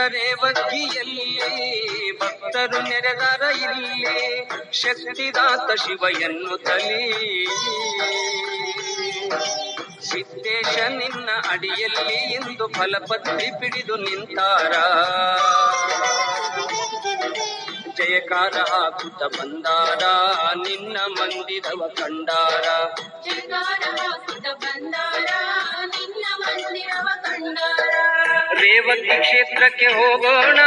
ರೇವತಿಯಲ್ಲಿ ಭಕ್ತರು ನೆರೆದರ ಇಲ್ಲಿ ಶಕ್ತಿದಾತ ಶಿವ ಎನ್ನುತ್ತಲೇ ಸಿದ್ದೇಶ ನಿನ್ನ ಅಡಿಯಲ್ಲಿ ಇಂದು ಫಲಪತ್ರಿ ಪಿಡಿದು ನಿಂತಾರ ಜಯಕಾರ ಹಾಕುತ್ತ ಬಂದಾರ ನಿನ್ನ ಮಂದಿರವ ಕಂಡಾರ ರೇವತಿ ಕ್ಷೇತ್ರಕ್ಕೆ ಹೋಗೋಣ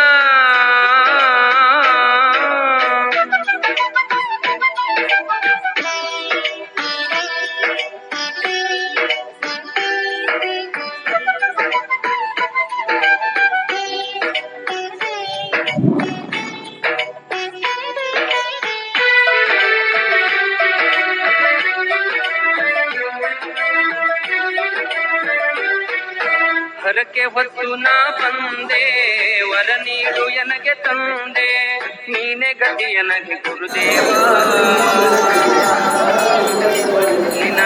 ಹರಕೆ ಹೊತ್ತು ನಾ ಬಂದೆ ವರ ನೀಡು ಎನಗೆ ತಂದೆ ನೀನೆ ಗತಿ ಎನಗೆ ಗುರುದೇವ ನಿನ್ನ